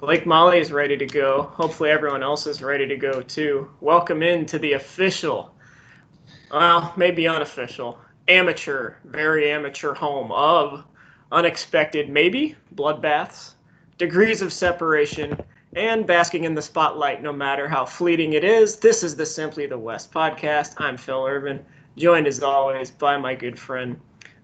Blake Molly is ready to go. Hopefully everyone else is ready to go too. Welcome into the official, well, maybe unofficial, amateur, very amateur home of unexpected, maybe, bloodbaths, degrees of separation, and basking in the spotlight no matter how fleeting it is. This is the Simply the West podcast. I'm Phil Irvin, joined as always by my good friend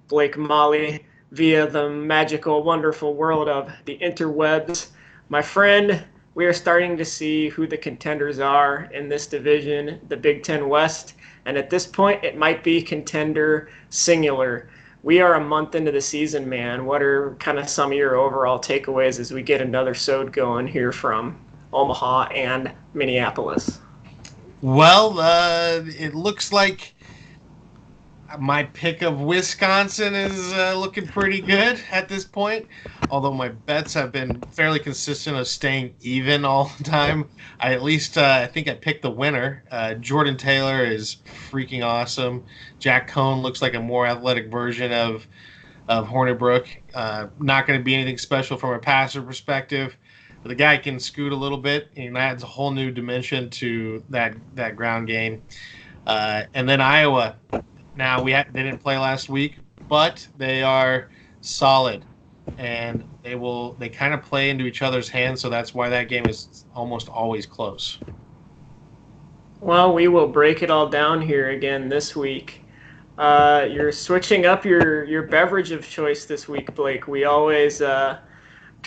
Blake Molly via the magical, wonderful world of the interwebs. My friend, we are starting to see who the contenders are in this division, the Big Ten West. And at this point, it might be contender singular. We are a month into the season, man. What are kind of some of your overall takeaways as we get another sode going here from Omaha and Minneapolis? Well, it looks like my pick of Wisconsin is looking pretty good at this point. Although my bets have been fairly consistent of staying even all the time. I think I picked the winner. Jordan Taylor is freaking awesome. Jack Cohn looks like a more athletic version of Hornibrook. Not going to be anything special from a passer perspective. But the guy can scoot a little bit, and adds a whole new dimension to that ground game. And then Iowa. Now they didn't play last week, but they are solid, and they kind of play into each other's hands. So that's why that game is almost always close. Well, we will break it all down here again this week. You're switching up your beverage of choice this week, Blake. We always try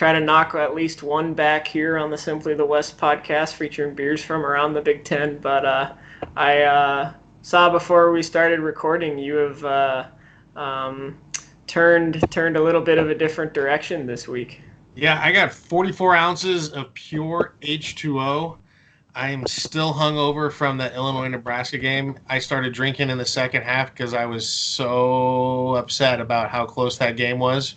to knock at least one back here on the Simply the West podcast featuring beers from around the Big Ten. But I saw before we started recording you have turned a little bit of a different direction this week. Yeah, I got 44 ounces of pure H2O. I am still hungover from the Illinois-Nebraska game. I started drinking in the second half because I was so upset about how close that game was.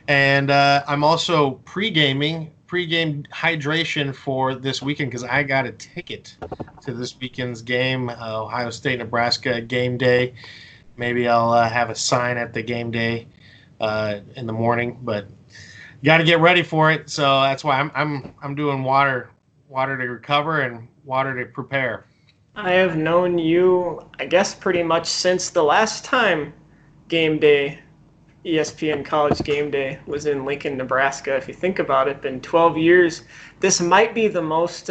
And I'm also pregame hydration for this weekend because I got a ticket to this weekend's game, Ohio State, Nebraska game day. Maybe I'll have a sign at the game day in the morning, but got to get ready for it. So that's why I'm doing water to recover and water to prepare. I have known you, I guess, pretty much since the last time game day, ESPN College Game Day was in Lincoln, Nebraska. If you think about it, been 12 years. This might be the most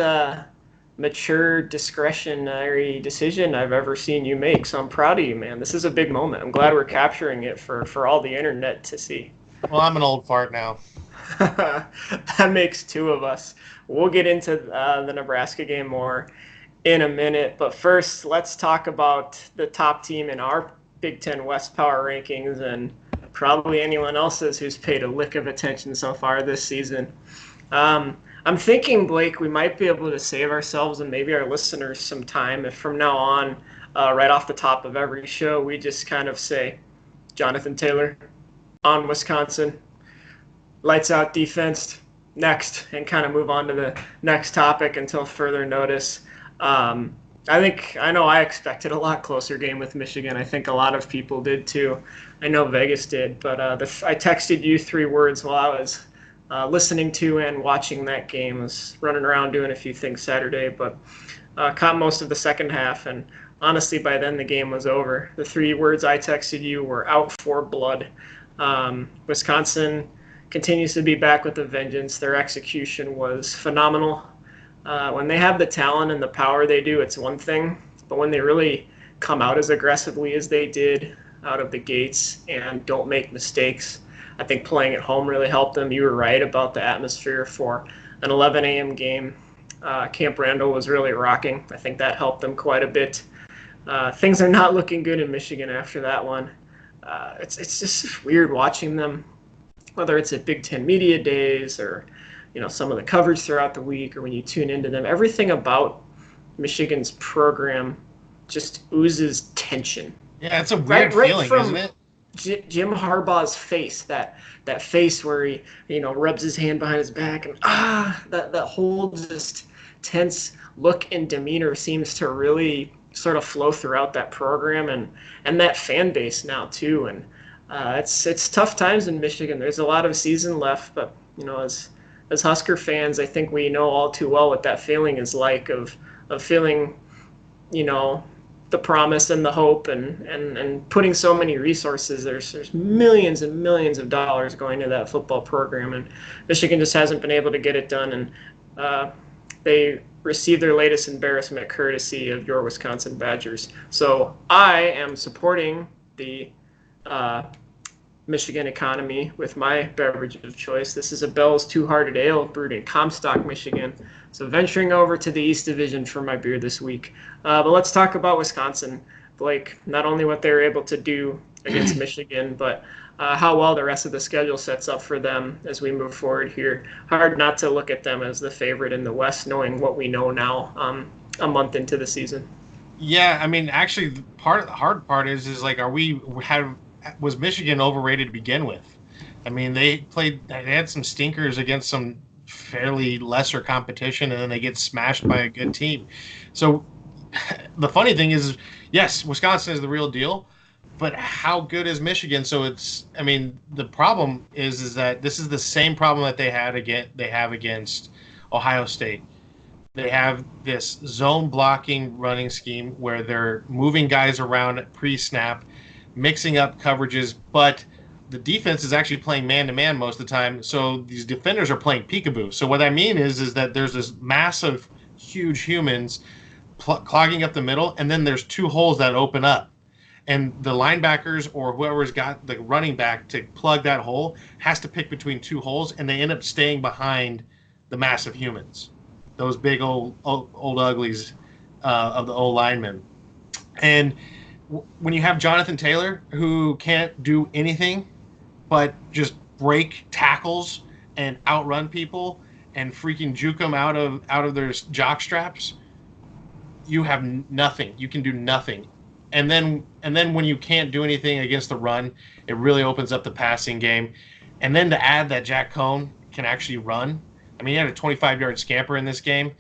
mature, discretionary decision I've ever seen you make. So I'm proud of you, man. This is a big moment. I'm glad we're capturing it for all the internet to see. Well, I'm an old fart now. That makes two of us. We'll get into the Nebraska game more in a minute. But first, let's talk about the top team in our Big Ten West Power rankings and probably anyone else's who's paid a lick of attention so far this season. I'm thinking, Blake, we might be able to save ourselves and maybe our listeners some time if from now on, right off the top of every show, we just kind of say, Jonathan Taylor on Wisconsin, lights out defense, next, and kind of move on to the next topic until further notice. I know I expected a lot closer game with Michigan. I think a lot of people did too. I know Vegas did, but I texted you 3 words while I was listening to and watching that game. I was running around doing a few things Saturday, but caught most of the second half, and honestly, by then the game was over. The 3 words I texted you were out for blood. Wisconsin continues to be back with a vengeance. Their execution was phenomenal. When they have the talent and the power they do, it's one thing. But when they really come out as aggressively as they did out of the gates and don't make mistakes, I think playing at home really helped them. You were right about the atmosphere for an 11 a.m. game. Camp Randall was really rocking. I think that helped them quite a bit. Things are not looking good in Michigan after that one. It's just weird watching them, whether it's at Big Ten Media Days or some of the coverage throughout the week or when you tune into them. Everything about Michigan's program just oozes tension. Yeah, it's a weird feeling, isn't it? Jim Harbaugh's face, that face where he rubs his hand behind his back and that whole just tense look and demeanor seems to really sort of flow throughout that program and that fan base now too. And It's tough times in Michigan. There's a lot of season left, but as Husker fans, I think we know all too well what that feeling is like of feeling, you know, the promise and the hope and putting so many resources. There's millions and millions of dollars going to that football program, and Michigan just hasn't been able to get it done. And they received their latest embarrassment courtesy of your Wisconsin Badgers. So I am supporting the Michigan economy with my beverage of choice. This is a Bell's Two-Hearted Ale brewed in Comstock, Michigan. So venturing over to the East Division for my beer this week. But let's talk about Wisconsin, Blake. Not only what they were able to do against Michigan, but how well the rest of the schedule sets up for them as we move forward here. Hard not to look at them as the favorite in the West, knowing what we know now a month into the season. Yeah, I mean, actually, the hard part is like, was Michigan overrated to begin with? I mean, they had some stinkers against some fairly lesser competition, and then they get smashed by a good team. So the funny thing is, yes, Wisconsin is the real deal, but how good is Michigan? So the problem is that this is the same problem that they have against Ohio State. They have this zone blocking running scheme where they're moving guys around pre-snap, mixing up coverages, but the defense is actually playing man-to-man most of the time, so these defenders are playing peekaboo. So what I mean is that there's this massive, huge humans clogging up the middle, and then there's two holes that open up. And the linebackers or whoever's got the running back to plug that hole has to pick between two holes, and they end up staying behind the massive humans, those big old uglies of the old linemen. And when you have Jonathan Taylor, who can't do anything but just break tackles and outrun people and freaking juke them out of their jock straps, you have nothing. You can do nothing. And then when you can't do anything against the run, it really opens up the passing game. And then to add that Jack Cohn can actually run. I mean, he had a 25-yard scamper in this game.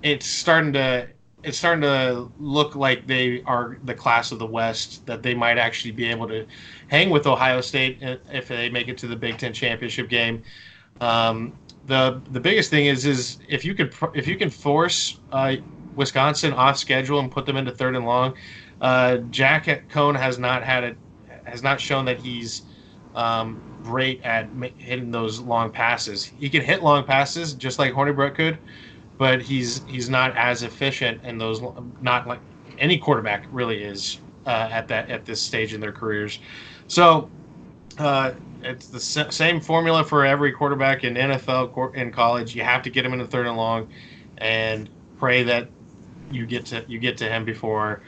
It's starting to look like they are the class of the West, that they might actually be able to hang with Ohio State if they make it to the Big Ten championship game. The biggest thing is if you can force Wisconsin off schedule and put them into third and long. Jack Cohn has not shown that he's great at hitting those long passes. He can hit long passes just like Hornibrook could, but he's not as efficient in those. Not like any quarterback really is at this stage in their careers. So it's the same formula for every quarterback in NFL, in college. You have to get him in the third and long, and pray that you get to him before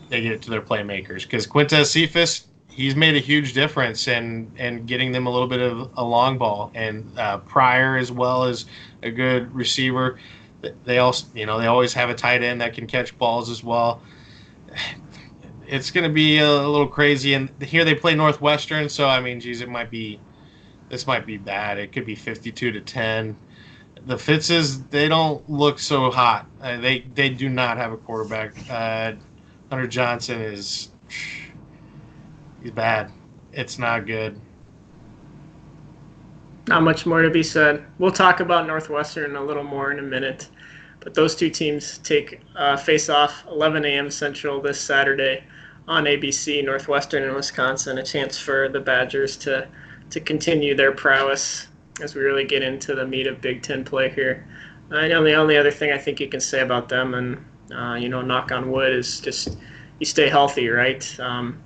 they get to their playmakers. Because Quintez Cephas, he's made a huge difference in getting them a little bit of a long ball, and Pryor as well as a good receiver. They also, they always have a tight end that can catch balls as well. It's going to be a little crazy, and here they play Northwestern, so I mean, geez, this might be bad. It could be 52-10. The Fitzes, they don't look so hot. They do not have a quarterback. Hunter Johnson he's bad. It's not good. Not much more to be said. We'll talk about Northwestern a little more in a minute. But those two teams face off 11 a.m. Central this Saturday on ABC, Northwestern and Wisconsin, a chance for the Badgers to continue their prowess as we really get into the meat of Big Ten play here. The only other thing I think you can say about them, and knock on wood, is just you stay healthy, right?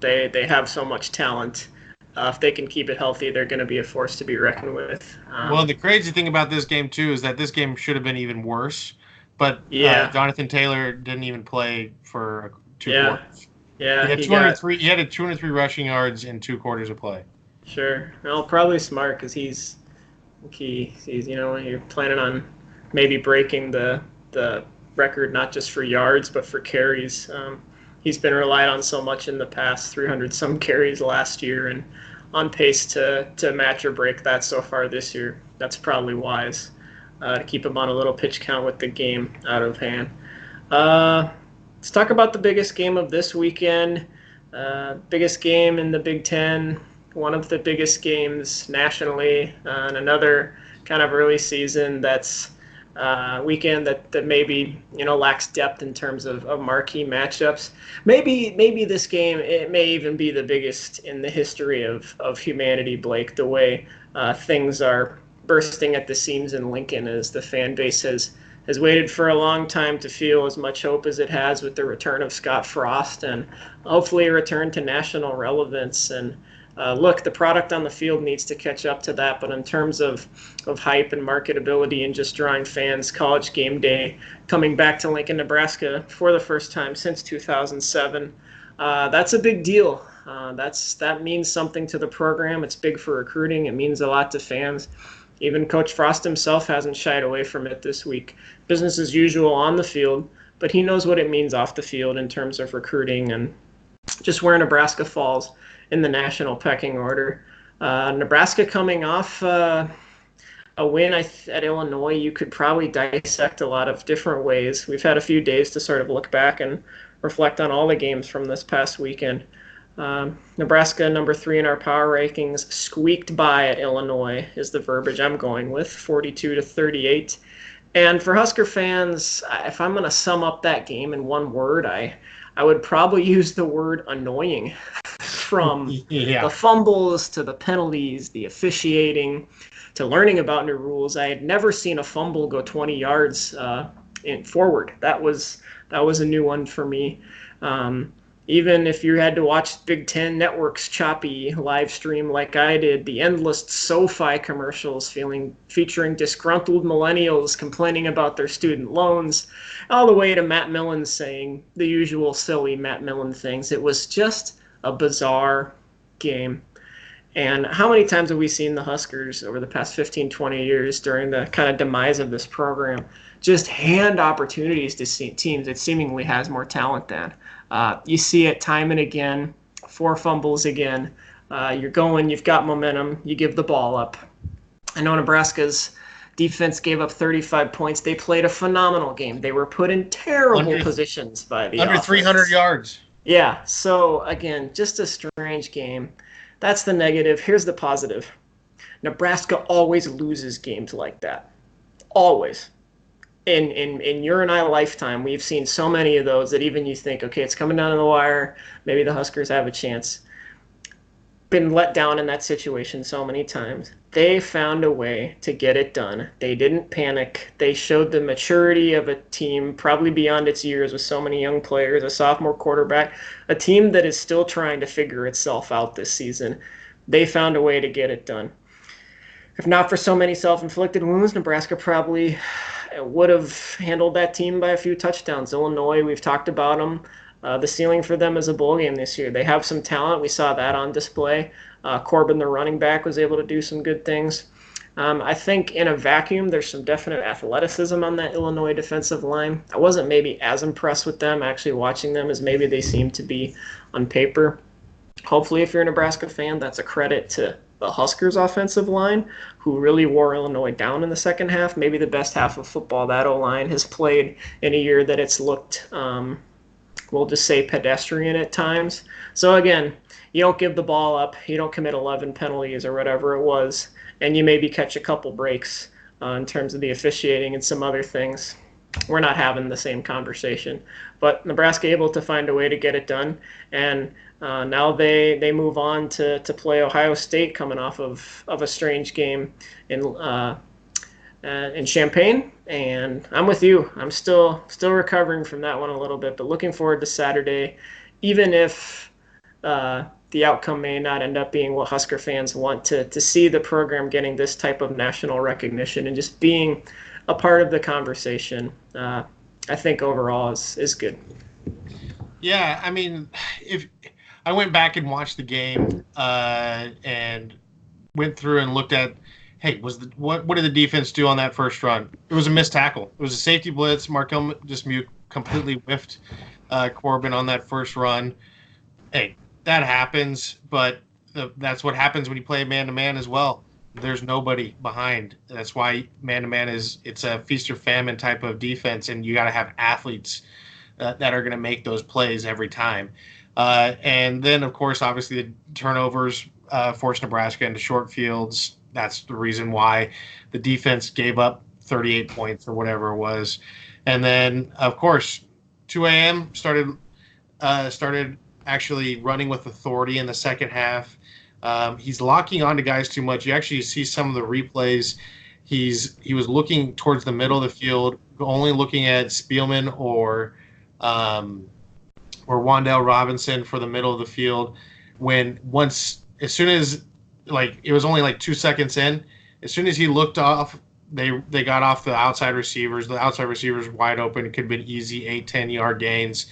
They have so much talent. If they can keep it healthy, they're going to be a force to be reckoned with. Well, the crazy thing about this game too is that this game should have been even worse, but Jonathan Taylor didn't even play for 2 quarters. Yeah, he had 203 rushing yards in 2 quarters of play. Sure. Well, probably smart, because he's you're planning on maybe breaking the record, not just for yards but for carries. He's been relied on so much in the past, 300 some carries last year, and on pace to match or break that so far this year. That's probably wise to keep him on a little pitch count with the game out of hand. Let's talk about the biggest game of this weekend. Biggest game in the Big Ten. one of the biggest games nationally, and another kind of early season that's weekend that maybe lacks depth in terms of marquee matchups. Maybe this game, it may even be the biggest in the history of humanity, Blake. The way things are bursting at the seams in Lincoln, as the fan base has waited for a long time to feel as much hope as it has with the return of Scott Frost, and hopefully a return to national relevance. And look, the product on the field needs to catch up to that. But in terms of hype and marketability and just drawing fans, College Game Day coming back to Lincoln, Nebraska for the first time since 2007, that's a big deal. That means something to the program. It's big for recruiting. It means a lot to fans. Even Coach Frost himself hasn't shied away from it this week. Business as usual on the field, but he knows what it means off the field in terms of recruiting and just where Nebraska falls in the national pecking order. Nebraska coming off a win at Illinois, you could probably dissect a lot of different ways. We've had a few days to sort of look back and reflect on all the games from this past weekend. Nebraska, number 3 in our power rankings, squeaked by at Illinois is the verbiage I'm going with, 42-38. And for Husker fans, if I'm going to sum up that game in one word, I would probably use the word annoying. From the fumbles to the penalties, the officiating, to learning about new rules. I had never seen a fumble go 20 yards forward. That was a new one for me. Even if you had to watch Big Ten Network's choppy live stream like I did, the endless SoFi commercials featuring disgruntled millennials complaining about their student loans, all the way to Matt Millen saying the usual silly Matt Millen things. It was just a bizarre game. And how many times have we seen the Huskers over the past 15, 20 years during the kind of demise of this program just hand opportunities to teams that seemingly has more talent than? You see it time and again, 4 fumbles again. You've got momentum, you give the ball up. I know Nebraska's defense gave up 35 points. They played a phenomenal game. They were put in terrible positions by the under offense. 300 yards. Yeah, so again, just a strange game. That's the negative. Here's the positive. Nebraska always loses games like that. Always. In your and I lifetime, we've seen so many of those that even you think, okay, it's coming down to the wire. Maybe the Huskers have a chance. Been let down in that situation so many times. They found a way to get it done. They didn't panic. They showed the maturity of a team probably beyond its years with so many young players, a sophomore quarterback, a team that is still trying to figure itself out this season. They found a way to get it done. If not for so many self-inflicted wounds, Nebraska probably would have handled that team by a few touchdowns. Illinois, we've talked about them. The ceiling for them is a bowl game this year. They have some talent. We saw that on display. Corbin, the running back, was able to do some good things. I think in a vacuum, there's some definite athleticism on that Illinois defensive line. I wasn't maybe as impressed with them actually watching them as maybe they seem to be on paper. Hopefully, if you're a Nebraska fan, that's a credit to the Huskers offensive line, who really wore Illinois down in the second half. Maybe the best half of football that O-line has played in a year that it's looked we'll just say pedestrian at times. So again, you don't give the ball up, you don't commit 11 penalties or whatever it was, and you maybe catch a couple breaks in terms of the officiating and some other things. We're not having the same conversation. But Nebraska able to find a way to get it done, and now they move on to play Ohio State coming off of a strange game in Champaign, and I'm with you. I'm still recovering from that one a little bit, but looking forward to Saturday, even if the outcome may not end up being what Husker fans want, to see the program getting this type of national recognition and just being a part of the conversation. I think overall is good. Yeah, I mean, if I went back and watched the game and went through and looked at, hey, what did the defense do on that first run? It was a missed tackle. It was a safety blitz. Markel Dismuke completely whiffed Corbin on that first run. Hey, that happens, but that's what happens when you play man-to-man as well. There's nobody behind. That's why man-to-man it's a feast or famine type of defense, and you got to have athletes that are going to make those plays every time. And then, of course, obviously the turnovers forced Nebraska into short fields. That's the reason why the defense gave up 38 points or whatever it was. And then, of course, 2 a.m. started actually running with authority in the second half. He's locking onto guys too much. You actually see some of the replays. He was looking towards the middle of the field, only looking at Spielman or Wan'Dale Robinson for the middle of the field. As soon as it was only like 2 seconds in, as soon as he looked off, they got off the outside receivers. The outside receivers wide open. It could have been easy 8-10 yard gains.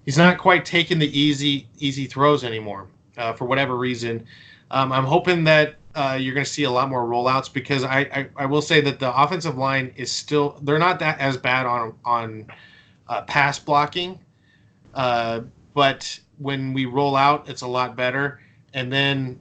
He's not quite taking the easy throws anymore for whatever reason. I'm hoping that you're going to see a lot more rollouts because I will say that the offensive line is still – they're not that as bad on pass blocking. But when we roll out, it's a lot better. And then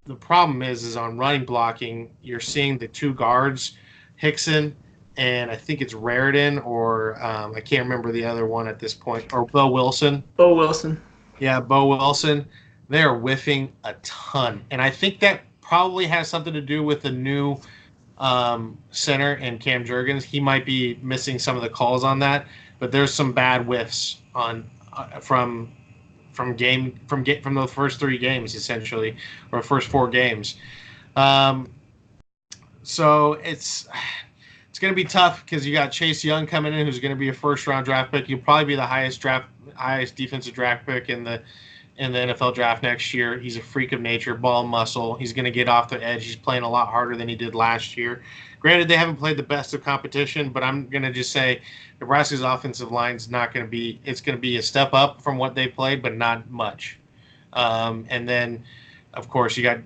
the problem is on running blocking, you're seeing the two guards, Hickson and I think it's Raritan or I can't remember the other one at this point, or Bo Wilson. Bo Wilson. Yeah, Bo Wilson. They are whiffing a ton. And I think that probably has something to do with the new center and Cam Jurgens. He might be missing some of the calls on that, but there's some bad whiffs on from the first 3 games essentially, or first 4 games. So it's going to be tough because you got Chase Young coming in, who's going to be a first-round draft pick. He'll probably be the highest defensive draft pick in the NFL draft next year. He's a freak of nature, ball and muscle. He's going to get off the edge. He's playing a lot harder than he did last year. Granted, they haven't played the best of competition, but I'm going to just say Nebraska's offensive line's not going to be – it's going to be a step up from what they played, but not much. And then, of course, you got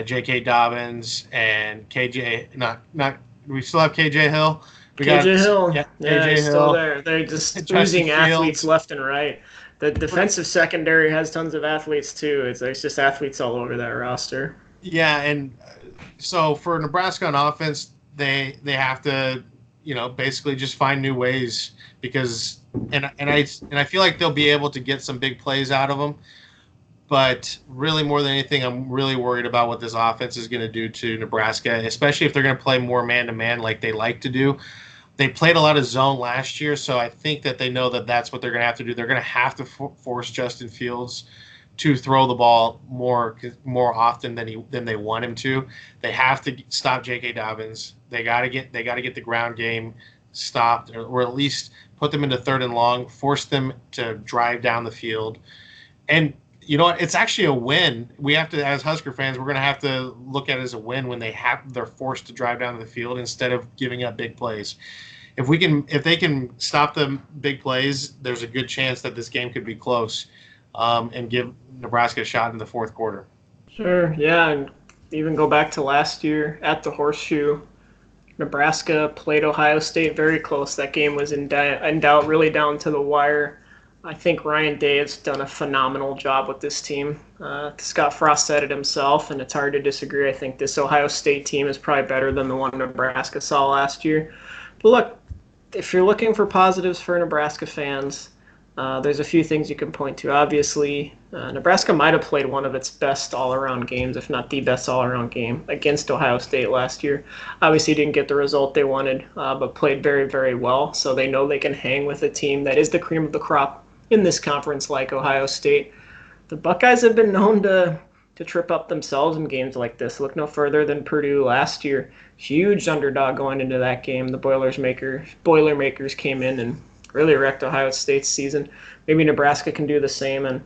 J.K. Dobbins and KJ – we still have KJ Hill. Hill. Yeah, KJ Hill. Still there. They're just losing athletes left and right. The defensive secondary has tons of athletes, too. There's just athletes all over that roster. Yeah, and so for Nebraska on offense, they have to, basically just find new ways because and I feel like they'll be able to get some big plays out of them. But really, more than anything, I'm really worried about what this offense is going to do to Nebraska, especially if they're going to play more man-to-man like they like to do. They played a lot of zone last year, so I think that they know that that's what they're going to have to do. They're going to have to force Justin Fields to throw the ball more often than they want him to. They have to stop J.K. Dobbins. They got to get the ground game stopped, or at least put them into 3rd and long, force them to drive down the field, and you know what? It's actually a win. We have to, as Husker fans, we're going to have to look at it as a win when they're forced to drive down the field instead of giving up big plays. If they can stop the big plays, there's a good chance that this game could be close, and give Nebraska a shot in the 4th quarter. Sure, yeah, and even go back to last year at the Horseshoe. Nebraska played Ohio State very close. That game was in doubt, really down to the wire. I think Ryan Day has done a phenomenal job with this team. Scott Frost said it himself, and it's hard to disagree. I think this Ohio State team is probably better than the one Nebraska saw last year. But look, if you're looking for positives for Nebraska fans, there's a few things you can point to. Obviously, Nebraska might have played one of its best all-around games, if not the best all-around game, against Ohio State last year. Obviously, didn't get the result they wanted, but played very, very well. So they know they can hang with a team that is the cream of the crop in this conference like Ohio State. The Buckeyes have been known to trip up themselves in games like this. Look no further than Purdue last year. Huge underdog going into that game. The Boilermakers came in and really wrecked Ohio State's season. Maybe Nebraska can do the same. And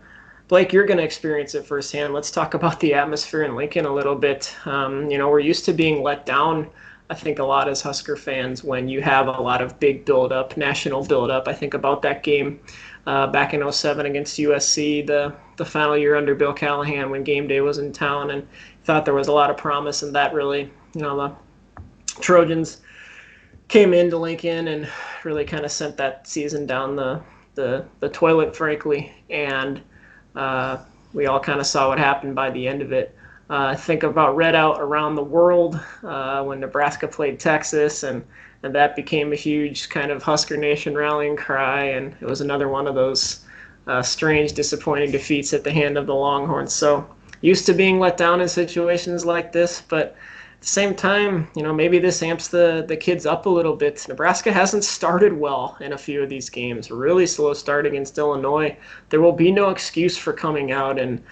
Blake, you're going to experience it firsthand. Let's talk about the atmosphere in Lincoln a little bit. We're used to being let down, I think, a lot as Husker fans when you have a lot of big build-up, national build-up. I think about that game back in 2007 against USC, the final year under Bill Callahan when game day was in town, and thought there was a lot of promise, and that really, the Trojans came into Lincoln and really kind of sent that season down the toilet, frankly, and we all kind of saw what happened by the end of it. Think about Red Out around the world when Nebraska played Texas, and that became a huge kind of Husker Nation rallying cry, and it was another one of those strange, disappointing defeats at the hand of the Longhorns. So used to being let down in situations like this, but at the same time, maybe this amps the kids up a little bit. Nebraska hasn't started well in a few of these games. Really slow starting against Illinois. There will be no excuse for coming out and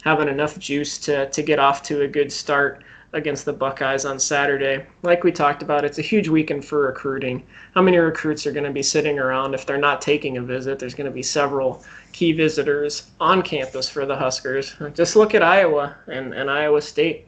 having enough juice to get off to a good start against the Buckeyes on Saturday. Like we talked about, it's a huge weekend for recruiting. How many recruits are going to be sitting around if they're not taking a visit? There's going to be several key visitors on campus for the Huskers. Just look at Iowa and Iowa State.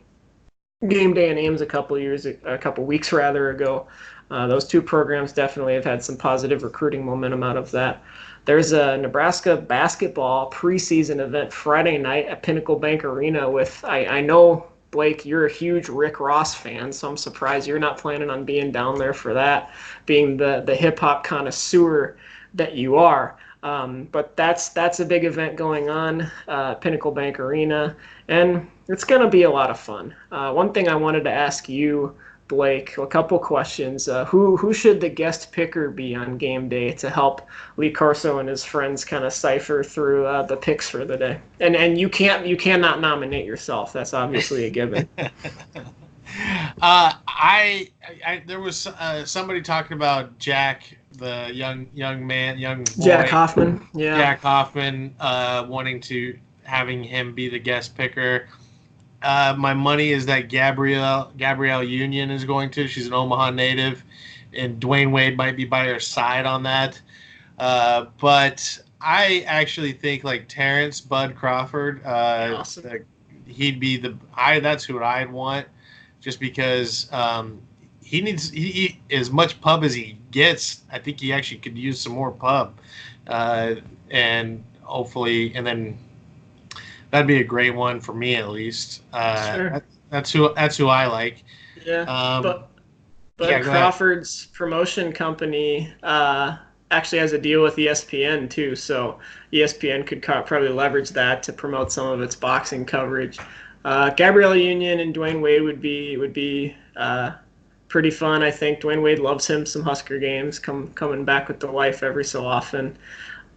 Game day in Ames a couple weeks ago. Those two programs definitely have had some positive recruiting momentum out of that. There's a Nebraska basketball preseason event Friday night at Pinnacle Bank Arena with, I know, Blake, you're a huge Rick Ross fan, so I'm surprised you're not planning on being down there for that, being the hip-hop connoisseur that you are. But that's a big event going on, Pinnacle Bank Arena, and it's going to be a lot of fun. One thing I wanted to ask you, Blake, a couple questions. Who should the guest picker be on game day to help Lee Corso and his friends kind of cipher through the picks for the day? And you cannot nominate yourself. That's obviously a given. There was somebody talking about Jack, the young boy, Jack Hoffman. Yeah. Jack Hoffman, wanting to having him be the guest picker. My money is that Gabrielle Union is going to. She's an Omaha native, and Dwayne Wade might be by her side on that. But I actually think like Terrence Bud Crawford, Awesome. He'd be that's who I'd want, just because he as much pub as he gets. I think he actually could use some more pub, and hopefully, and then. That'd be a great one for me, at least. Sure. That's who I like. Yeah, but Crawford's promotion company actually has a deal with ESPN too, so ESPN could probably leverage that to promote some of its boxing coverage. Gabrielle Union and Dwayne Wade would be pretty fun. I think Dwayne Wade loves him some Husker games, coming back with the wife every so often.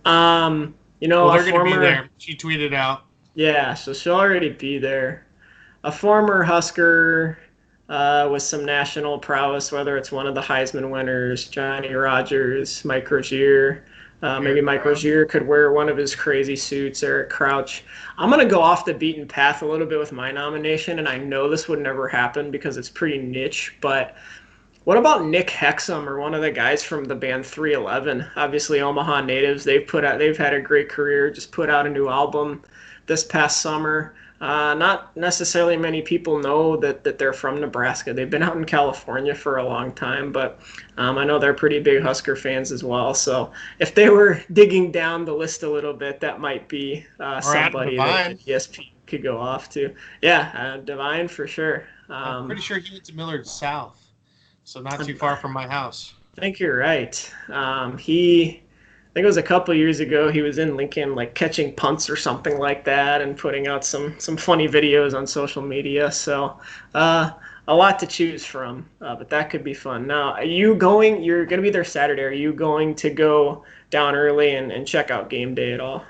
They're going to be there. She tweeted out. Yeah, so she'll already be there. A former Husker with some national prowess, whether it's one of the Heisman winners, Johnny Rogers, Mike Rozier. Maybe Mike Rozier could wear one of his crazy suits, Eric Crouch. I'm going to go off the beaten path a little bit with my nomination, and I know this would never happen because it's pretty niche, but what about Nick Hexum or one of the guys from the band 311? Obviously, Omaha natives. They've had a great career, just put out a new album this past summer. Not necessarily many people know that they're from Nebraska. They've been out in California for a long time, but I know they're pretty big Husker fans as well. So if they were digging down the list a little bit, that might be somebody that ESPN could go off to. Yeah, Divine for sure. I'm pretty sure he went to Millard South, so not too far from my house. I think you're right. I think it was a couple years ago. He was in Lincoln, like catching punts or something like that, and putting out some funny videos on social media. So a lot to choose from, but that could be fun. Now, you're going to be there Saturday. Are you going to go down early and check out game day at all?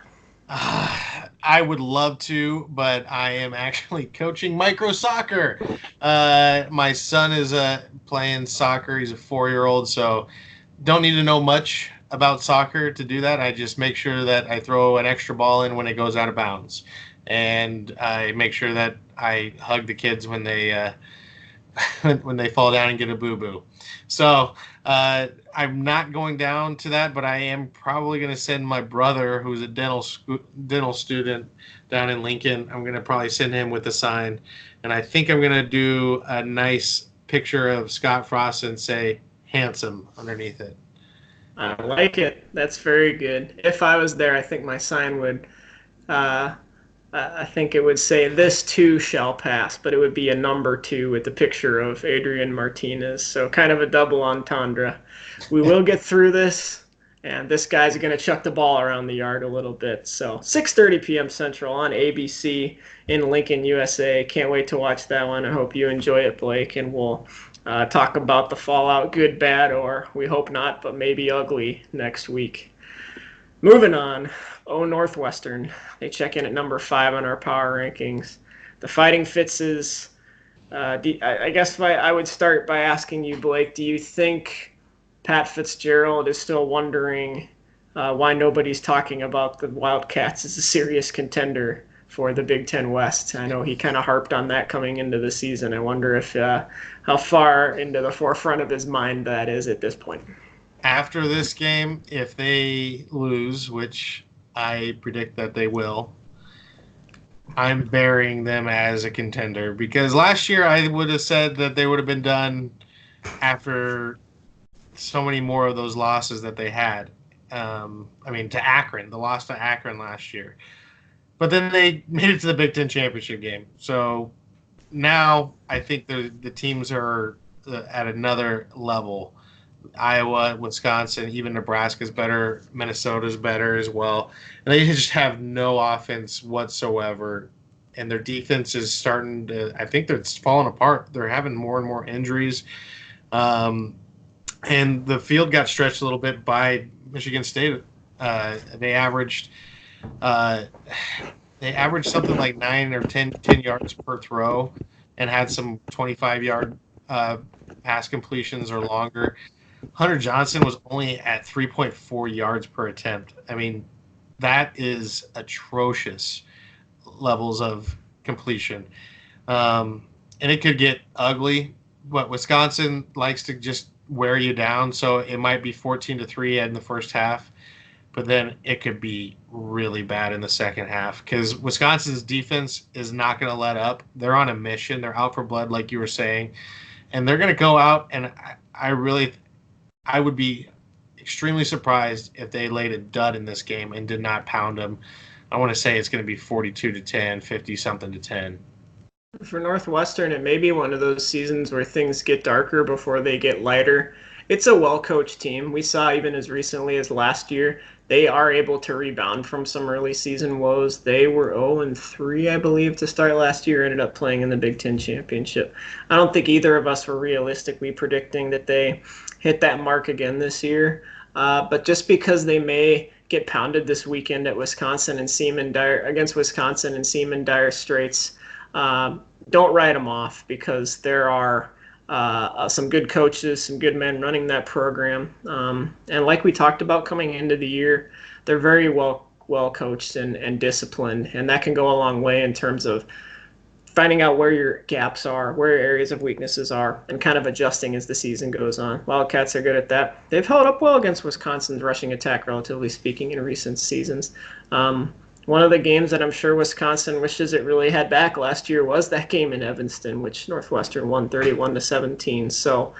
I would love to, but I am actually coaching micro soccer. My son is playing soccer. He's a 4-year-old, so don't need to know much about soccer to do that. I just make sure that I throw an extra ball in when it goes out of bounds, and I make sure that I hug the kids when they when they fall down and get a boo-boo. So I'm not going down to that, but I am probably going to send my brother, who's a dental student down in Lincoln. I'm going to probably send him with a sign, and I think I'm going to do a nice picture of Scott Frost and say "handsome" underneath it. I like it. That's very good. If I was there, I think my sign would, I think it would say, "This too shall pass," but it would be a number 2 with the picture of Adrian Martinez. So kind of a double entendre. We will get through this, and this guy's going to chuck the ball around the yard a little bit. So 6:30 p.m. Central on ABC in Lincoln, USA. Can't wait to watch that one. I hope you enjoy it, Blake, and we'll talk about the fallout, good, bad, or we hope not, but maybe ugly next week. Moving on. Oh, Northwestern. They check in at number 5 on our power rankings. The Fighting Fitzes. I guess I would start by asking you, Blake, do you think Pat Fitzgerald is still wondering why nobody's talking about the Wildcats as a serious contender for the Big Ten West? I know he kind of harped on that coming into the season. I wonder if how far into the forefront of his mind that is at this point. After this game, if they lose, which I predict that they will, I'm burying them as a contender because last year I would have said that they would have been done after so many more of those losses that they had. To Akron, the loss to Akron last year. But then they made it to the Big Ten championship game. So now I think the teams are at another level. Iowa, Wisconsin, even Nebraska's better. Minnesota's better as well. And they just have no offense whatsoever. And their defense is starting to, I think it's falling apart. They're having more and more injuries. And the field got stretched a little bit by Michigan State. They averaged something like 9 or 10 yards per throw and had some 25-yard pass completions or longer. Hunter Johnson was only at 3.4 yards per attempt. I mean, that is atrocious levels of completion. And it could get ugly, but Wisconsin likes to just wear you down, so it might be 14-3 in the first half, but then it could be really bad in the second half because Wisconsin's defense is not going to let up. They're on a mission. They're out for blood, like you were saying, and they're going to go out, and I would be extremely surprised if they laid a dud in this game and did not pound them. I want to say it's going to be 42-10, 50-something to 10. For Northwestern, it may be one of those seasons where things get darker before they get lighter. It's a well-coached team. We saw even as recently as last year, they are able to rebound from some early season woes. They were 0-3, I believe, to start last year, ended up playing in the Big Ten Championship. I don't think either of us were realistically predicting that they hit that mark again this year. But just because they may get pounded this weekend at Wisconsin and seem in dire straits, don't write them off because there are some good coaches, some good men running that program. And like we talked about coming into the year, they're very well coached and disciplined. And that can go a long way in terms of finding out where your gaps are, where your areas of weaknesses are, and kind of adjusting as the season goes on. Wildcats are good at that. They've held up well against Wisconsin's rushing attack, relatively speaking, in recent seasons. One of the games that I'm sure Wisconsin wishes it really had back last year was that game in Evanston, which Northwestern won 31-17. So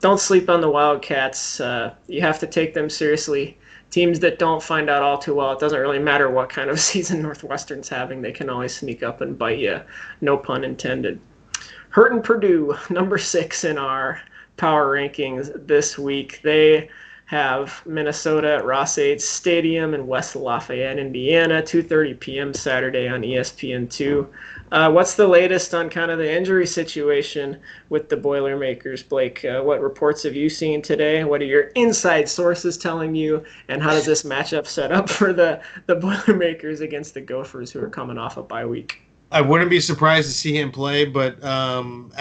don't sleep on the Wildcats. You have to take them seriously. Teams that don't find out all too well, it doesn't really matter what kind of season Northwestern's having. They can always sneak up and bite you. No pun intended. Hurting Purdue, number 6 in our power rankings this week. They have Minnesota at Ross-Ade Stadium in West Lafayette, Indiana, 2:30 p.m. Saturday on ESPN2. What's the latest on kind of the injury situation with the Boilermakers, Blake? What reports have you seen today? What are your inside sources telling you? And how does this matchup set up for the Boilermakers against the Gophers, who are coming off a bye week? I wouldn't be surprised to see him play, but him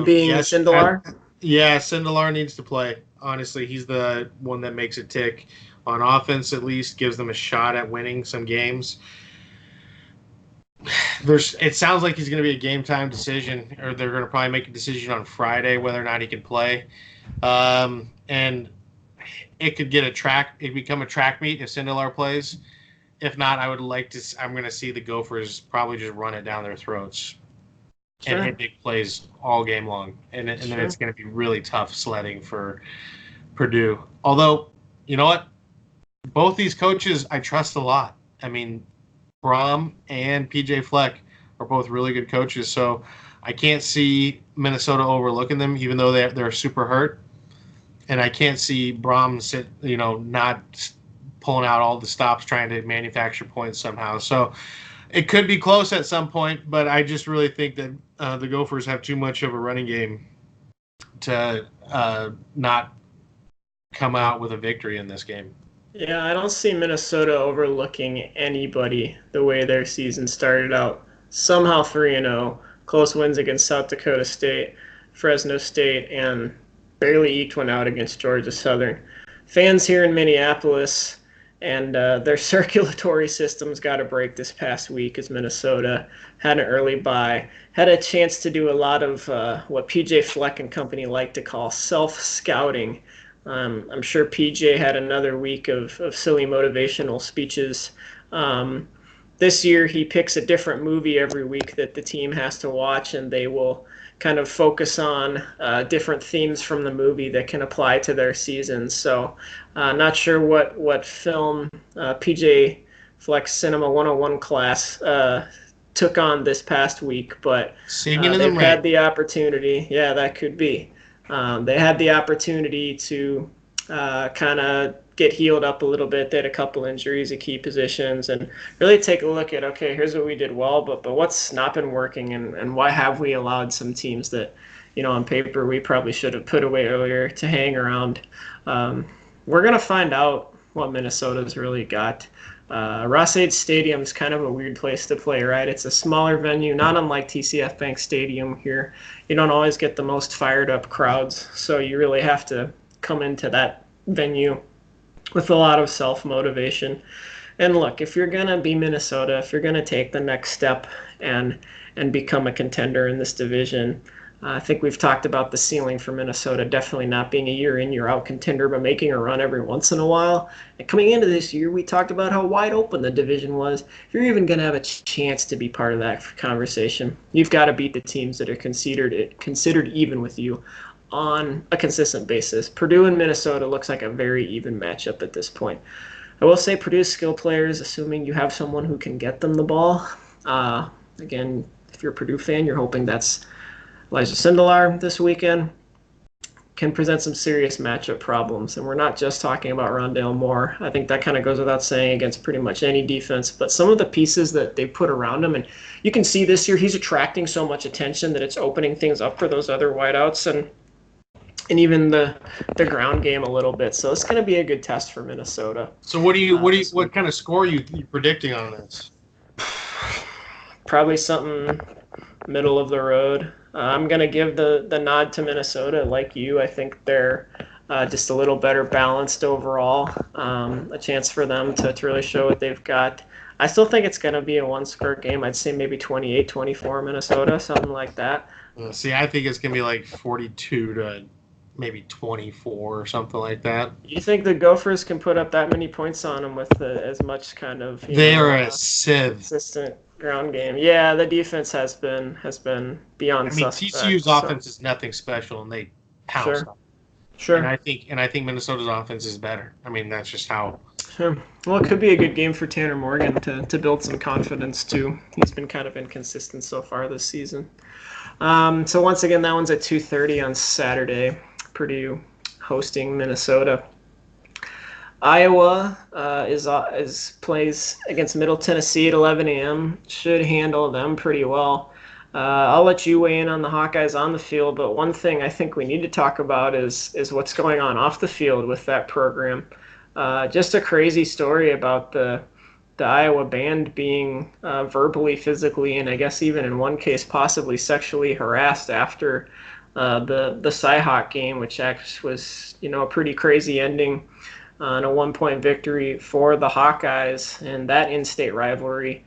being Sindelar? Sindelar needs to play. Honestly, he's the one that makes it tick. On offense, at least, gives them a shot at winning some games. It sounds like he's going to be a game-time decision, or they're going to probably make a decision on Friday whether or not he can play. And it could become a track meet if Sindelar plays. If not, I'm going to see the Gophers probably just run it down their throats. Sure. And hit big plays all game long. And then it's going to be really tough sledding for Purdue. Although, you know what? Both these coaches I trust a lot. I mean, Brom and PJ Fleck are both really good coaches. So I can't see Minnesota overlooking them, even though they're super hurt. And I can't see Brom not pulling out all the stops trying to manufacture points somehow. So it could be close at some point, but I just really think that the Gophers have too much of a running game to not come out with a victory in this game. Yeah, I don't see Minnesota overlooking anybody the way their season started out. Somehow 3-0, close wins against South Dakota State, Fresno State, and barely eked one out against Georgia Southern. Fans here in Minneapolis and their circulatory systems got a break this past week as Minnesota had an early bye, had a chance to do a lot of what PJ Fleck and company like to call self scouting. I'm sure PJ had another week of silly motivational speeches. Um, this year, he picks a different movie every week that the team has to watch, and they will kind of focus on different themes from the movie that can apply to their season. So, not sure what film PJ Flex Cinema 101 class took on this past week, but Singing in the they've rain. had the opportunity. Yeah, that could be. They had the opportunity to kind of get healed up a little bit. They had a couple injuries at key positions, and really take a look at, okay, here's what we did well, but what's not been working, and why have we allowed some teams that, on paper we probably should have put away earlier to hang around. We're gonna find out what Minnesota's really got. Ross-Ade Stadium is kind of a weird place to play, right? It's a smaller venue, not unlike TCF Bank Stadium here. You don't always get the most fired up crowds, so you really have to come into that venue with a lot of self motivation. And look, if you're gonna be Minnesota, if you're gonna take the next step and become a contender in this division, I think we've talked about the ceiling for Minnesota definitely not being a year in, year out contender, but making a run every once in a while. And coming into this year, we talked about how wide open the division was. If you're even going to have a chance to be part of that conversation, you've got to beat the teams that are considered even with you on a consistent basis. Purdue and Minnesota looks like a very even matchup at this point. I will say Purdue's skill players, assuming you have someone who can get them the ball. Again, if you're a Purdue fan, you're hoping that's Elijah Sindelar this weekend, can present some serious matchup problems. And we're not just talking about Rondale Moore. I think that kind of goes without saying against pretty much any defense. But some of the pieces that they put around him, and you can see this year he's attracting so much attention that it's opening things up for those other wideouts and even the ground game a little bit. So it's going to be a good test for Minnesota. So what kind of score are you predicting on this? Probably something middle of the road. I'm going to give the nod to Minnesota. Like you, I think they're just a little better balanced overall. A chance for them to really show what they've got. I still think it's going to be a one-score game. I'd say maybe 28-24 Minnesota, something like that. See, I think it's going to be like 42 to maybe 24 or something like that. You think the Gophers can put up that many points on them with as much kind of they are a sieve. Consistent ground game? Yeah, the defense has been beyond. I mean, TCU's offense is nothing special, and they pounce. Sure. And I think Minnesota's offense is better. I mean, that's just how. Sure. Well, it could be a good game for Tanner Morgan to build some confidence too. He's been kind of inconsistent so far this season. So once again, that one's at 2:30 on Saturday. Purdue hosting Minnesota. Iowa plays against Middle Tennessee at 11 a.m. Should handle them pretty well. I'll let you weigh in on the Hawkeyes on the field, but one thing I think we need to talk about is what's going on off the field with that program. Just a crazy story about the Iowa band being verbally, physically, and I guess even in one case possibly sexually harassed after the Cy-Hawk game, which actually was a pretty crazy ending and a 1-point victory for the Hawkeyes in that in-state rivalry.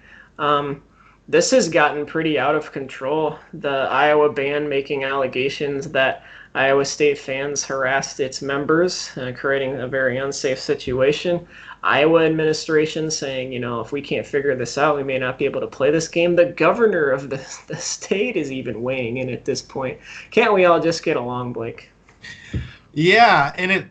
This has gotten pretty out of control. The Iowa band making allegations that Iowa State fans harassed its members, creating a very unsafe situation. Iowa administration saying, if we can't figure this out, we may not be able to play this game. The governor of the state is even weighing in at this point. Can't we all just get along, Blake? Yeah, and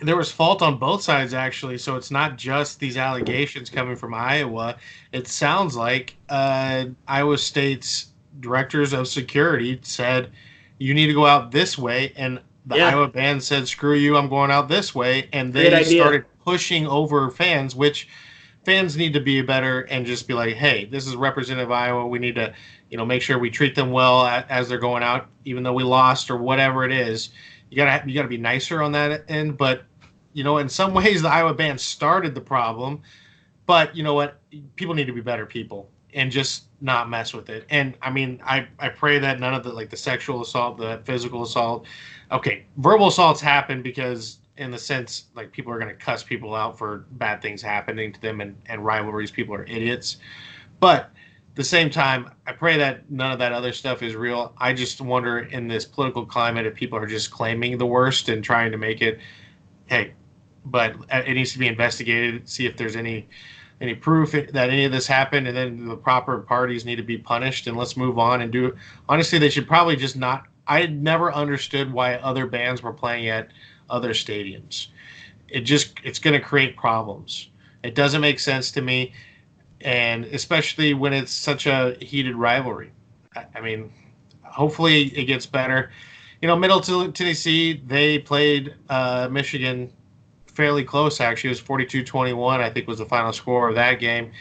there was fault on both sides, actually, so it's not just these allegations coming from Iowa. It sounds like Iowa State's directors of security said, you need to go out this way, and the Iowa band said, screw you, I'm going out this way, and they started pushing over fans, which fans need to be better and just be like, hey, this is representative Iowa. We need to, make sure we treat them well as they're going out, even though we lost or whatever it is. You gotta be nicer on that end, but in some ways the Iowa band started the problem, but you know what? People need to be better people and just not mess with it. And I mean, I pray that none of the sexual assault, the physical assault, okay, verbal assaults happen because in the sense like people are going to cuss people out for bad things happening to them and rivalries. People are idiots. But at the same time, I pray that none of that other stuff is real. I just wonder in this political climate if people are just claiming the worst and trying to make it, hey, but it needs to be investigated, see if there's any proof that any of this happened, and then the proper parties need to be punished, and let's move on and do. Honestly, they should probably just not. I never understood why other bands were playing at other stadiums. It's going to create problems. It doesn't make sense to me, and especially when it's such a heated rivalry. I mean, hopefully it gets better. Middle Tennessee, they played Michigan fairly close, actually. It was 42-21, I think was the final score of that game.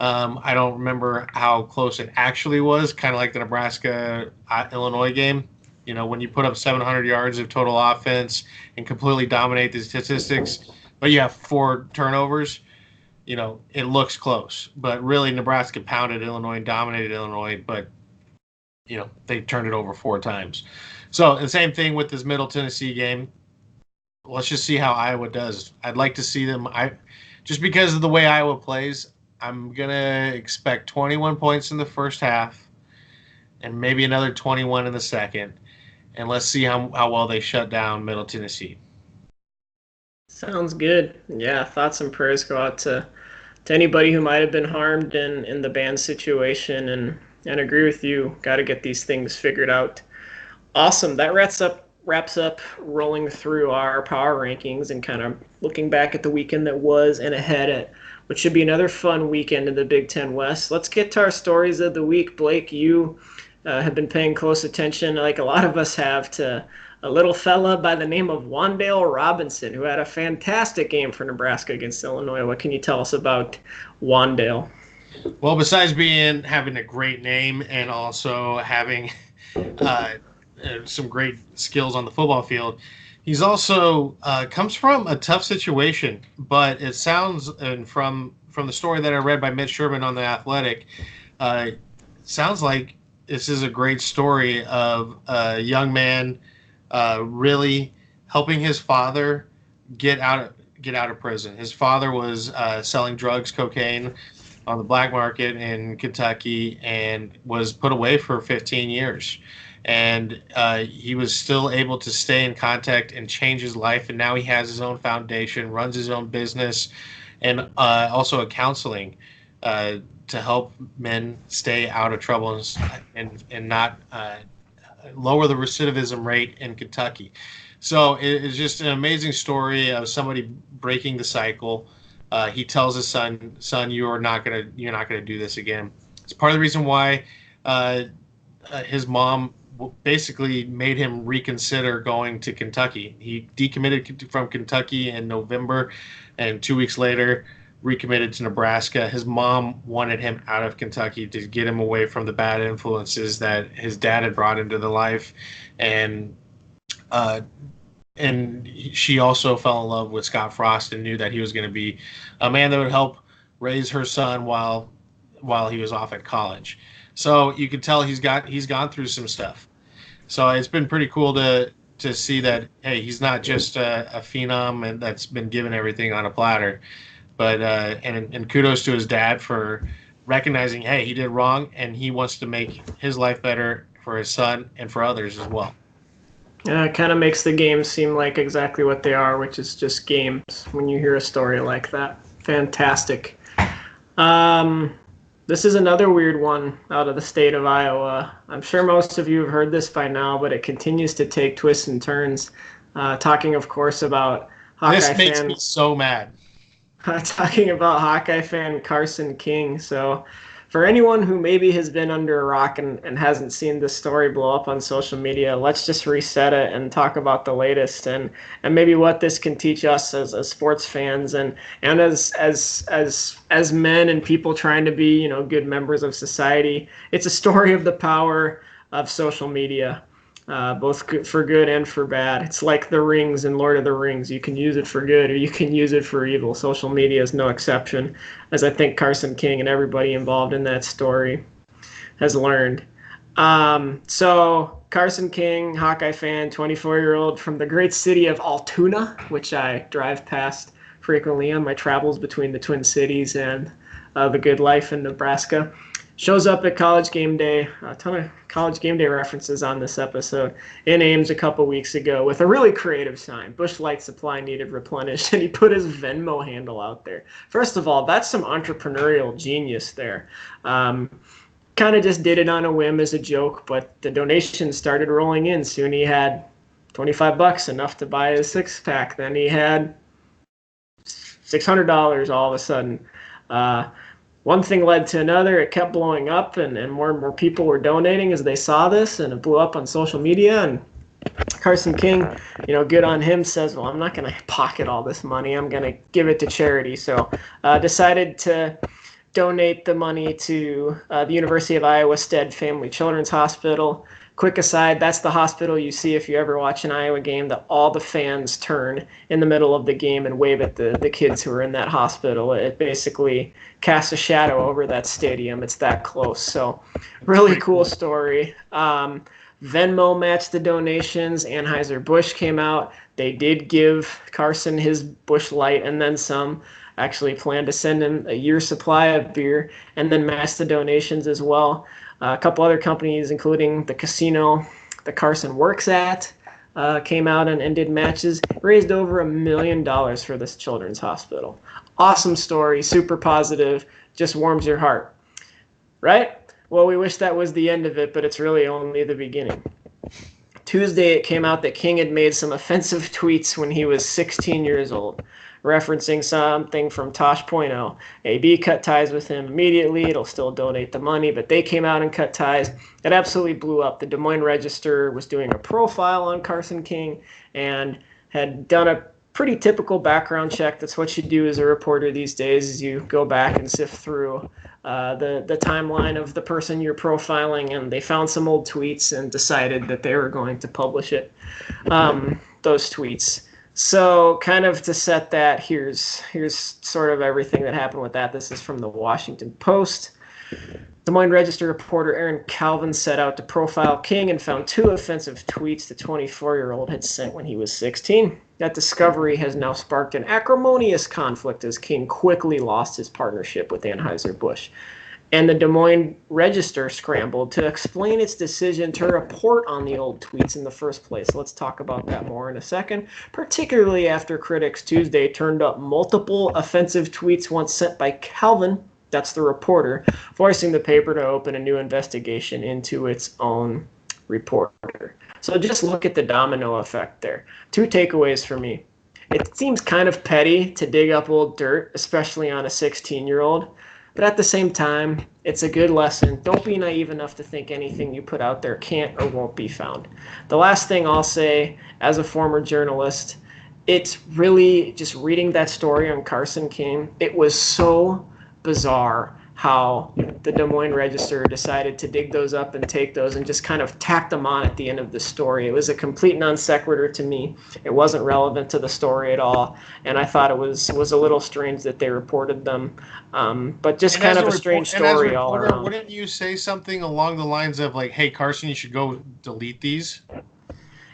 I don't remember how close it actually was, kind of like the Nebraska-Illinois game. When you put up 700 yards of total offense and completely dominate the statistics, but you have 4 turnovers, it looks close. But really, Nebraska pounded Illinois and dominated Illinois, but, they turned it over 4 times. So the same thing with this Middle Tennessee game. Let's just see how Iowa does. I'd like to see them. Just because of the way Iowa plays, I'm going to expect 21 points in the first half and maybe another 21 in the second. And let's see how well they shut down Middle Tennessee. Sounds good. Yeah, thoughts and prayers go out to anybody who might have been harmed in the band situation, and agree with you. Got to get these things figured out. Awesome. That wraps up rolling through our power rankings and kind of looking back at the weekend that was and ahead at what should be another fun weekend in the Big Ten West. Let's get to our stories of the week. Blake, you have been paying close attention, like a lot of us have, to a little fella by the name of Wan'Dale Robinson, who had a fantastic game for Nebraska against Illinois. What can you tell us about Wan'Dale? Well, besides having a great name and also having some great skills on the football field, he's also comes from a tough situation. But it sounds, and from the story that I read by Mitch Sherman on The Athletic, sounds like this is a great story of a young man really helping his father get out of prison. His father was selling drugs, cocaine, on the black market in Kentucky, and was put away for 15 years. And he was still able to stay in contact and change his life. And now he has his own foundation, runs his own business, and also a counseling to help men stay out of trouble and not lower the recidivism rate in Kentucky. So it's just an amazing story of somebody breaking the cycle. He tells his son, you're not gonna do this again. It's part of the reason why his mom basically made him reconsider going to Kentucky. He decommitted from Kentucky in November, and 2 weeks later recommitted to Nebraska. His mom wanted him out of Kentucky to get him away from the bad influences that his dad had brought into the life, and she also fell in love with Scott Frost and knew that he was going to be a man that would help raise her son while he was off at college. So you could tell he's gone through some stuff. So it's been pretty cool to see that, hey, he's not just a phenom and that's been given everything on a platter, but and kudos to his dad for recognizing, hey, he did wrong and he wants to make his life better for his son and for others as well. Yeah, it kind of makes the games seem like exactly what they are, which is just games when you hear a story like that. Fantastic. This is another weird one out of the state of Iowa. I'm sure most of you have heard this by now, but it continues to take twists and turns. Talking, of course, about Hawkeye fan. This makes me so mad. Talking about Hawkeye fan Carson King. So for anyone who maybe has been under a rock and hasn't seen this story blow up on social media, let's just reset it and talk about the latest and maybe what this can teach us as sports fans and as men and people trying to be, good members of society. It's a story of the power of social media. both good, for good and for bad. It's like the rings in Lord of the Rings. You can use it for good or you can use it for evil. Social media is no exception, as I think Carson King and everybody involved in that story has learned. So Carson King, Hawkeye fan, 24-year-old from the great city of Altoona, which I drive past frequently on my travels between the Twin Cities and the good life in Nebraska. Shows up at College Game Day, a ton of College Game Day references on this episode, in Ames a couple weeks ago with a really creative sign. Busch Light Supply needed replenished, and he put his Venmo handle out there. First of all, that's some entrepreneurial genius there. Kind of just did it on a whim as a joke, but the donations started rolling in. Soon he had $25, enough to buy his six-pack. Then he had $600 all of a sudden. One thing led to another. It kept blowing up, and more people were donating as they saw this, and it blew up on social media. And Carson King, good on him, says, well, I'm not going to pocket all this money. I'm going to give it to charity. So decided to donate the money to the University of Iowa Stead Family Children's Hospital. Quick aside, that's the hospital you see if you ever watch an Iowa game, that all the fans turn in the middle of the game and wave at the kids who are in that hospital. It basically casts a shadow over that stadium. It's that close. So really cool story. Venmo matched the donations. Anheuser-Busch came out. They did give Carson his Busch Light and then some. Actually planned to send him a year's supply of beer and then match the donations as well. A couple other companies, including the casino that Carson works at, came out and did matches. Raised over $1 million for this children's hospital. Awesome story, super positive, just warms your heart. Right? Well, we wish that was the end of it, but it's really only the beginning. Tuesday, it came out that King had made some offensive tweets when he was 16 years old, referencing something from Tosh.0. AB cut ties with him immediately. It'll still donate the money, but they came out and cut ties. It absolutely blew up. The Des Moines Register was doing a profile on Carson King and had done a pretty typical background check. That's what you do as a reporter these days, is you go back and sift through the timeline of the person you're profiling, and they found some old tweets and decided that they were going to publish it, those tweets. So kind of to set that, here's sort of everything that happened with that. This is from the Washington Post. Des Moines Register reporter Aaron Calvin set out to profile King and found 2 offensive tweets the 24-year-old had sent when he was 16. That discovery has now sparked an acrimonious conflict as King quickly lost his partnership with Anheuser-Busch. And the Des Moines Register scrambled to explain its decision to report on the old tweets in the first place. Let's talk about that more in a second, particularly after critics Tuesday turned up multiple offensive tweets once sent by Calvin, that's the reporter, forcing the paper to open a new investigation into its own reporter. So just look at the domino effect there. 2 takeaways for me. It seems kind of petty to dig up old dirt, especially on a 16-year-old. But at the same time, it's a good lesson. Don't be naive enough to think anything you put out there can't or won't be found. The last thing I'll say, as a former journalist, it's really just reading that story on Carson King. It was so bizarre how the Des Moines Register decided to dig those up and take those and just kind of tack them on at the end of the story. It was a complete non sequitur to me. It wasn't relevant to the story at all, and I thought it was a little strange that they reported them. But just kind of a strange story all around. Wouldn't you say something along the lines of like, "Hey, Carson, you should go delete these"?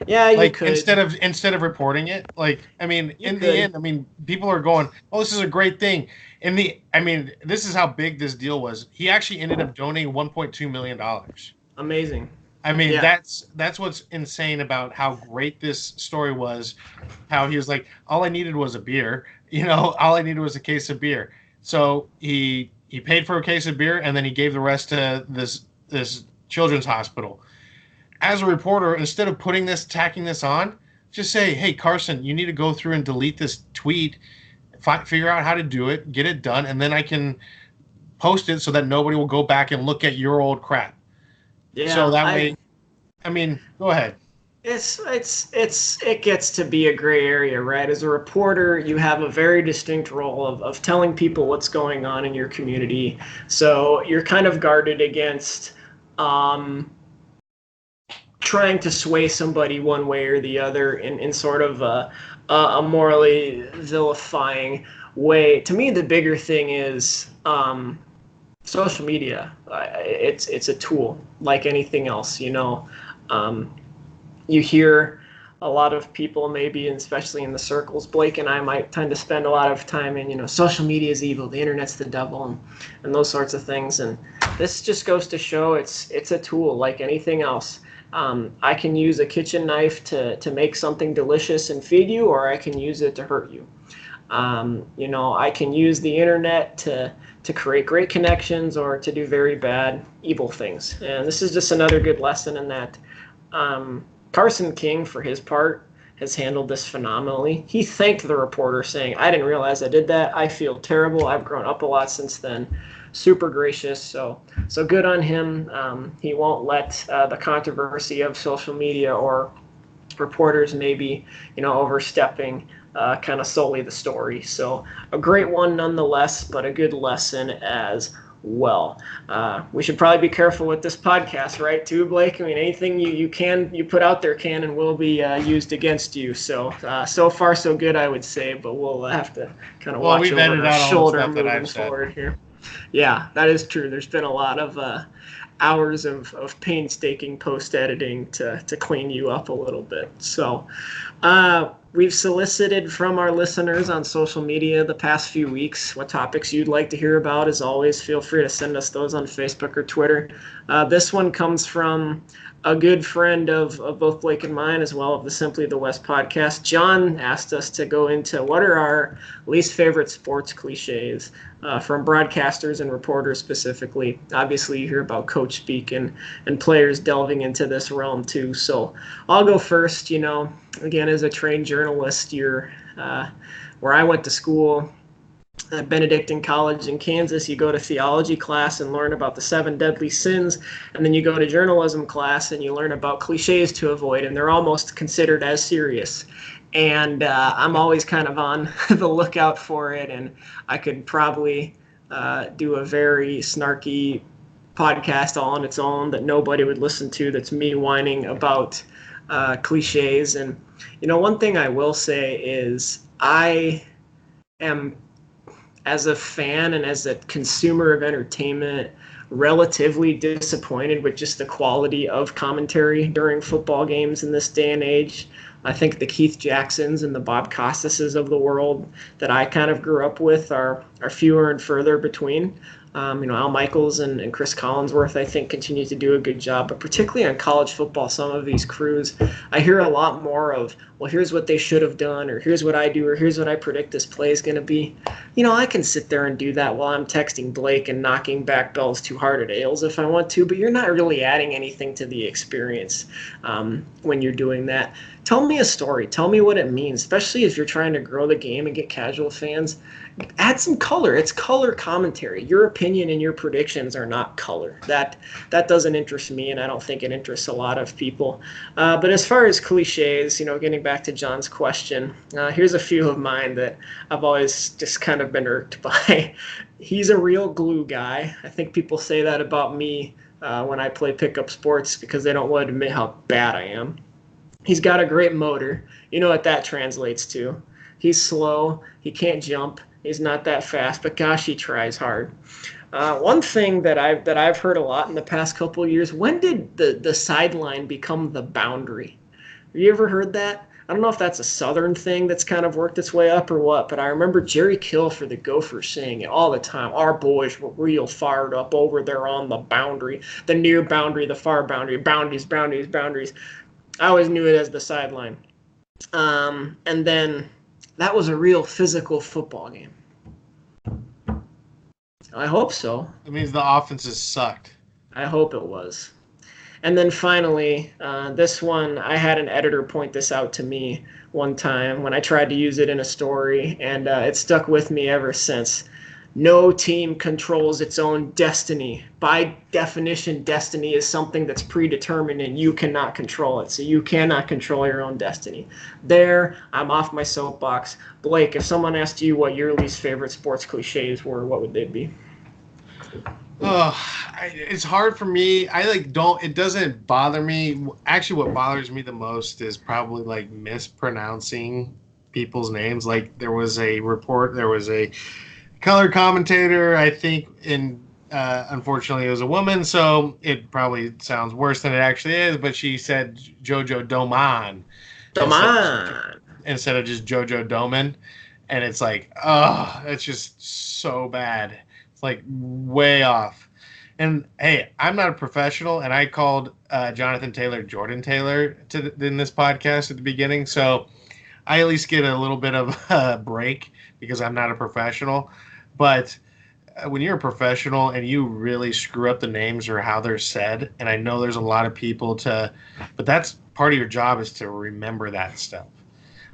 Yeah, you could. Instead of reporting it, like, I mean, the end, I mean, people are going, "Oh, this is a great thing." This is how big this deal was. He actually ended up donating $1.2 million. Amazing. That's what's insane about how great this story was. How he was like, all I needed was a beer. All I needed was a case of beer. So he paid for a case of beer, and then he gave the rest to this children's hospital. As a reporter, instead of tacking this on, just say, hey, Carson, you need to go through and delete this tweet, figure out how to do it, get it done, and then I can post it so that nobody will go back and look at your old crap. Yeah. So that way, go ahead. It gets to be a gray area, right? As a reporter, you have a very distinct role of telling people what's going on in your community. So you're kind of guarded against trying to sway somebody one way or the other in sort of a morally vilifying way. To me, the bigger thing is social media. It's a tool like anything else, you know. You hear a lot of people, maybe, and especially in the circles Blake and I might tend to spend a lot of time in, you know, social media is evil, the internet's the devil, and those sorts of things. And this just goes to show it's a tool like anything else. I can use a kitchen knife to make something delicious and feed you, or I can use it to hurt you. You know, I can use the internet to create great connections or to do very bad, evil things. And this is just another good lesson in that. Carson King, for his part, has handled this phenomenally. He thanked the reporter, saying, "I didn't realize I did that. I feel terrible. I've grown up a lot since then." Super gracious. So good on him. He won't let the controversy of social media or reporters maybe, you know, overstepping kind of sully the story. So a great one nonetheless, but a good lesson as well. We should probably be careful with this podcast, right, too, Blake? I mean, anything you put out there can and will be used against you. So far so good, I would say, but we'll have to kind of watch over our shoulder moving forward here. Yeah, that is true. There's been a lot of hours of painstaking post-editing to clean you up a little bit. So we've solicited from our listeners on social media the past few weeks what topics you'd like to hear about. As always, feel free to send us those on Facebook or Twitter. This one comes from a good friend of both Blake and mine, as well as the Simply the West podcast. John asked us to go into what are our least favorite sports cliches from broadcasters and reporters specifically. Obviously, you hear about coach speak and players delving into this realm too. So I'll go first. You know, again, as a trained journalist, where I went to school, at Benedictine College in Kansas, you go to theology class and learn about the 7 deadly sins, and then you go to journalism class and you learn about cliches to avoid, and they're almost considered as serious. And I'm always kind of on the lookout for it, and I could probably do a very snarky podcast all on its own that nobody would listen to, that's me whining about cliches. And, you know, one thing I will say is I am, as a fan and as a consumer of entertainment, relatively disappointed with just the quality of commentary during football games in this day and age. I think the Keith Jacksons and the Bob Costases of the world that I kind of grew up with are fewer and further between. You know, Al Michaels and Chris Collinsworth, I think, continue to do a good job. But particularly on college football, some of these crews, I hear a lot more of, well, here's what they should have done, or here's what I do, or here's what I predict this play is going to be. You know, I can sit there and do that while I'm texting Blake and knocking back bells too hard at ales if I want to, but you're not really adding anything to the experience when you're doing that. Tell me a story. Tell me what it means, especially if you're trying to grow the game and get casual fans. Add some color. It's color commentary. Your opinion and your predictions are not color. That doesn't interest me, and I don't think it interests a lot of people. But as far as cliches, you know, getting back to John's question, here's a few of mine that I've always just kind of been irked by. He's a real glue guy. I think people say that about me when I play pickup sports because they don't want to admit how bad I am. He's got a great motor. You know what that translates to. He's slow. He can't jump. He's not that fast, but gosh, he tries hard. One thing that I've heard a lot in the past couple of years, when did the sideline become the boundary? Have you ever heard that? I don't know if that's a Southern thing that's kind of worked its way up or what, but I remember Jerry Kill for the Gophers saying it all the time. Our boys were real fired up over there on the boundary, the near boundary, the far boundary, boundaries. I always knew it as the sideline. And then that was a real physical football game. I hope so. It means the offenses sucked. I hope it was. And then finally, this one, I had an editor point this out to me one time when I tried to use it in a story, and it stuck with me ever since. No team controls its own destiny. By definition, destiny is something that's predetermined and you cannot control it. So you cannot control your own destiny. There, I'm off my soapbox. Blake, if someone asked you what your least favorite sports cliches were, what would they be? It's hard for me. It doesn't bother me. Actually, what bothers me the most is probably like mispronouncing people's names. Like there was a color commentator, I think, unfortunately it was a woman, so it probably sounds worse than it actually is, but she said Jojo Doman Come instead of, on. instead of just Jojo Doman. And it's like, oh, that's just so bad. It's like way off. And hey, I'm not a professional, and I called Jonathan Taylor Jordan Taylor in this podcast at the beginning, so I at least get a little bit of a break because I'm not a professional. But when you're a professional and you really screw up the names or how they're said, and I know there's a lot of people but that's part of your job is to remember that stuff.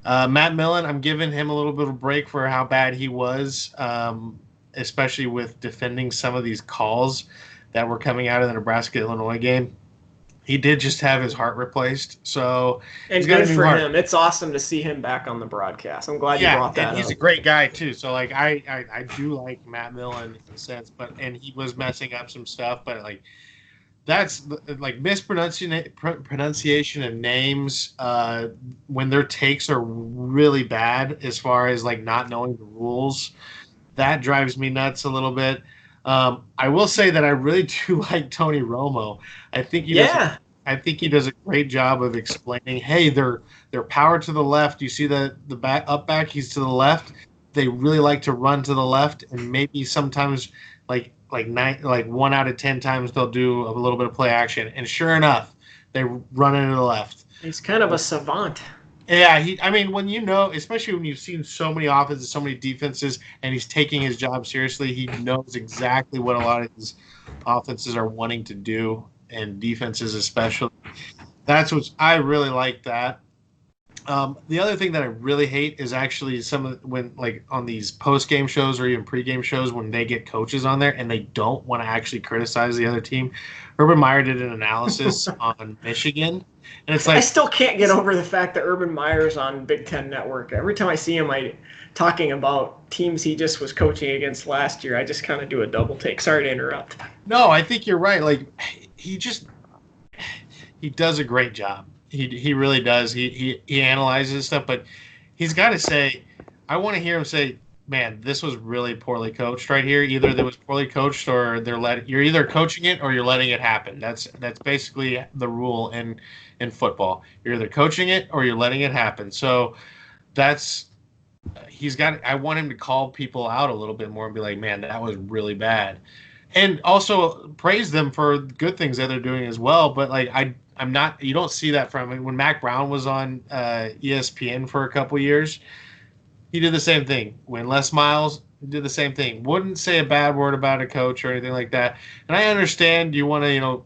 Matt Millen, I'm giving him a little bit of a break for how bad he was, especially with defending some of these calls that were coming out of the Nebraska-Illinois game. He did just have his heart replaced, so and good for him. It's awesome to see him back on the broadcast. I'm glad you brought that up. He's a great guy too. So like I do like Matt Millen in a sense, and he was messing up some stuff, but like that's like mispronunciation of names when their takes are really bad as far as like not knowing the rules. That drives me nuts a little bit. I will say that I really do like Tony Romo. I think he does a great job of explaining, hey, they're power to the left. You see the back, he's to the left. They really like to run to the left, and maybe sometimes like 1 out of 10 times they'll do a little bit of play action. And sure enough, they run into the left. He's kind of a savant. Yeah, when especially when you've seen so many offenses, so many defenses, and he's taking his job seriously, he knows exactly what a lot of these offenses are wanting to do, and defenses especially. That's what I really like that. The other thing that I really hate is actually when like on these post-game shows or even pre-game shows when they get coaches on there and they don't want to actually criticize the other team. Urban Meyer did an analysis on Michigan. And it's like I still can't get over the fact that Urban Meyer's on Big Ten Network. Every time I see him, talking about teams he just was coaching against last year, I just kind of do a double take. Sorry to interrupt. No, I think you're right. Like he does a great job. He really does. He analyzes stuff, but he's got to say, I want to hear him say, man, this was really poorly coached right here. Either it was poorly coached or you're either coaching it or you're letting it happen. That's basically the rule in football. You're either coaching it or you're letting it happen. So I want him to call people out a little bit more and be like, man, that was really bad. And also praise them for good things that they're doing as well. But like you don't see that from him. When Mac Brown was on ESPN for a couple years, he did the same thing. When Les Miles did the same thing. Wouldn't say a bad word about a coach or anything like that. And I understand you want to,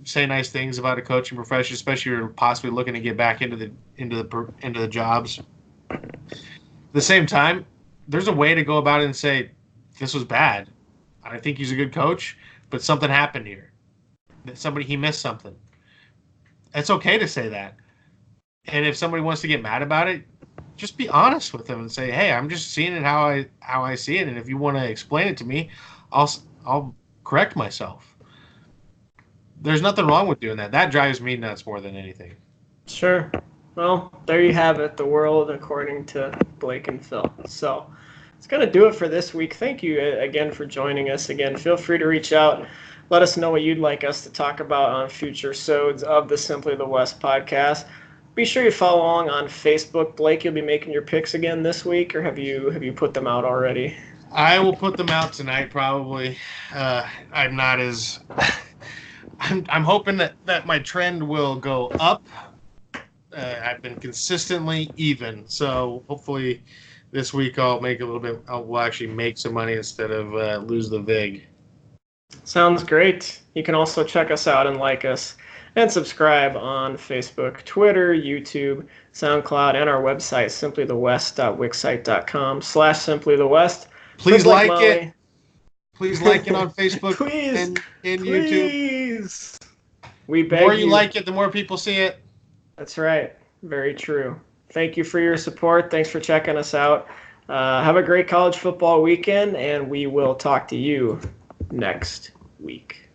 say nice things about a coaching profession, especially if you're possibly looking to get back into the jobs. At the same time, there's a way to go about it and say, this was bad. I think he's a good coach, but something happened here. He missed something. It's okay to say that. And if somebody wants to get mad about it, just be honest with them and say, hey, I'm just seeing it how I see it. And if you want to explain it to me, I'll correct myself. There's nothing wrong with doing that. That drives me nuts more than anything. Sure. Well, there you have it. The world according to Blake and Phil. So it's going to do it for this week. Thank you again for joining us. Again, feel free to reach out. Let us know what you'd like us to talk about on future episodes of the Simply the West podcast. Be sure you follow along on Facebook. Blake, you'll be making your picks again this week, or have you put them out already? I will put them out tonight, probably. I'm not as. I'm hoping that my trend will go up. I've been consistently even, so hopefully this week I'll make a little bit. We'll actually make some money instead of lose the vig. Sounds great. You can also check us out and like us and subscribe on Facebook, Twitter, YouTube, SoundCloud, and our website, simplythewest.wixsite.com/simplythewest. Please like it. Please like it on Facebook and YouTube. We beg you. The more you like it, the more people see it. That's right. Very true. Thank you for your support. Thanks for checking us out. Have a great college football weekend, and we will talk to you next week.